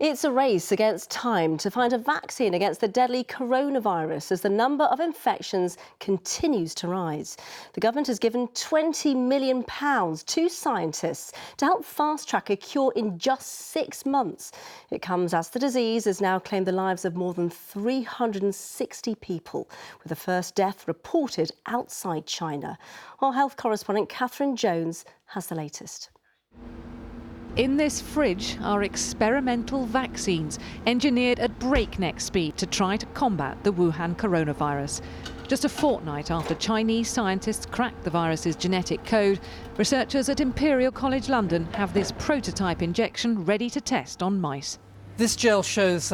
It's a race against time to find a vaccine against the deadly coronavirus as the number of infections continues to rise. The government has given £20 million to scientists to help fast-track a cure in just 6 months. It comes as the disease has now claimed the lives of more than 360 people, with the first death reported outside China. Our health correspondent Catherine Jones has the latest. In this fridge are experimental vaccines engineered at breakneck speed to try to combat the Wuhan coronavirus. Just a fortnight after Chinese scientists cracked the virus's genetic code, researchers at Imperial College London have this prototype injection ready to test on mice. This gel shows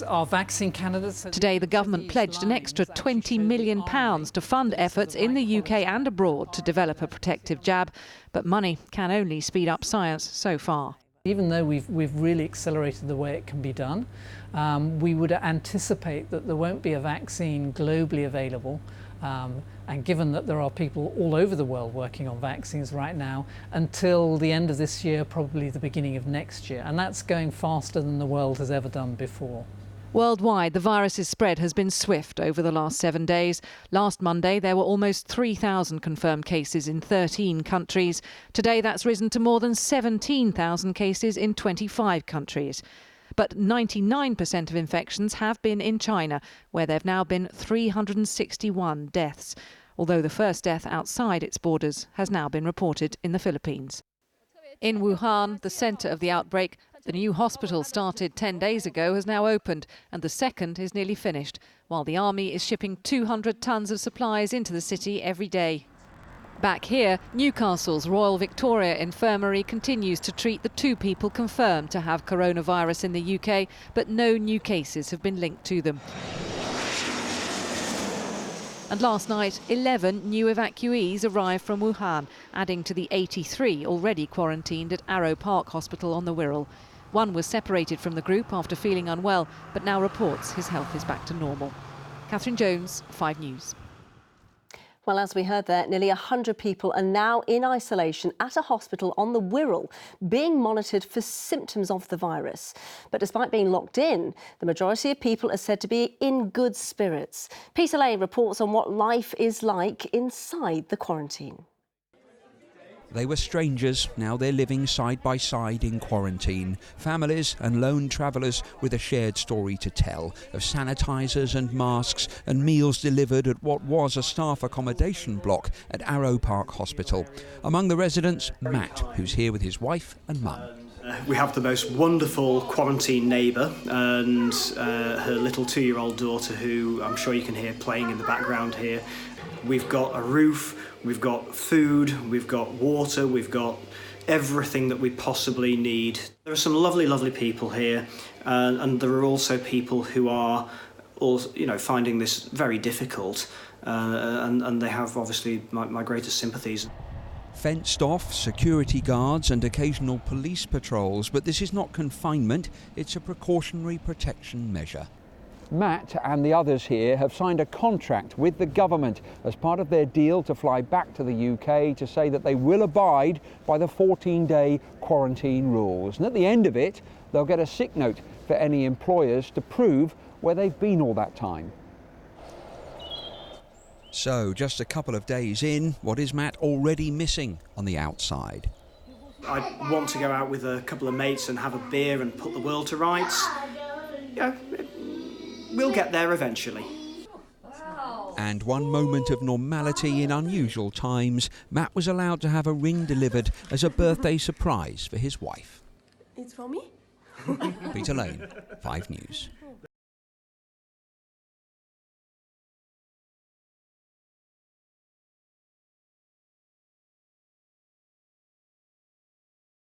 our vaccine candidates. Today, the government pledged an extra £20 million to fund efforts in the UK and abroad to develop a protective jab. But money can only speed up science so far. Even though we've really accelerated the way it can be done, we would anticipate that there won't be a vaccine globally available. And given that there are people all over the world working on vaccines right now, until the end of this year, probably the beginning of next year. And that's going faster than the world has ever done before. Worldwide, the virus's spread has been swift over the last 7 days. Last Monday, there were almost 3,000 confirmed cases in 13 countries. Today, that's risen to more than 17,000 cases in 25 countries. But 99% of infections have been in China, where there have now been 361 deaths, although the first death outside its borders has now been reported in the Philippines. In Wuhan, the centre of the outbreak, the new hospital started 10 days ago has now opened, and the second is nearly finished, while the army is shipping 200 tons of supplies into the city every day. Back here, Newcastle's Royal Victoria Infirmary continues to treat the 2 people confirmed to have coronavirus in the UK, but no new cases have been linked to them. And last night, 11 new evacuees arrived from Wuhan, adding to the 83 already quarantined at Arrow Park Hospital on the Wirral. One was separated from the group after feeling unwell, but now reports his health is back to normal. Catherine Jones, 5 News. Well, as we heard there, nearly 100 people are now in isolation at a hospital on the Wirral, being monitored for symptoms of the virus. But despite being locked in, the majority of people are said to be in good spirits. Peter Lane reports on what life is like inside the quarantine. They were strangers, now they're living side by side in quarantine. Families and lone travellers with a shared story to tell of sanitisers and masks and meals delivered at what was a staff accommodation block at Arrow Park Hospital. Among the residents, Matt, who's here with his wife and mum. We have the most wonderful quarantine neighbour and her little 2-year-old daughter, who I'm sure you can hear playing in the background here. We've got a roof, we've got food, we've got water, we've got everything that we possibly need. There are some lovely, lovely people here, and there are also people who are, finding this very difficult, and they have obviously my greatest sympathies. Fenced off, security guards and occasional police patrols, but this is not confinement, it's a precautionary protection measure. Matt and the others here have signed a contract with the government as part of their deal to fly back to the UK to say that they will abide by the 14-day quarantine rules. And at the end of it, they'll get a sick note for any employers to prove where they've been all that time. So, just a couple of days in, what is Matt already missing on the outside? I want to go out with a couple of mates and have a beer and put the world to rights. Yeah, we'll get there eventually. And one moment of normality in unusual times, Matt was allowed to have a ring delivered as a birthday surprise for his wife. It's from me? Peter Lane, 5 News.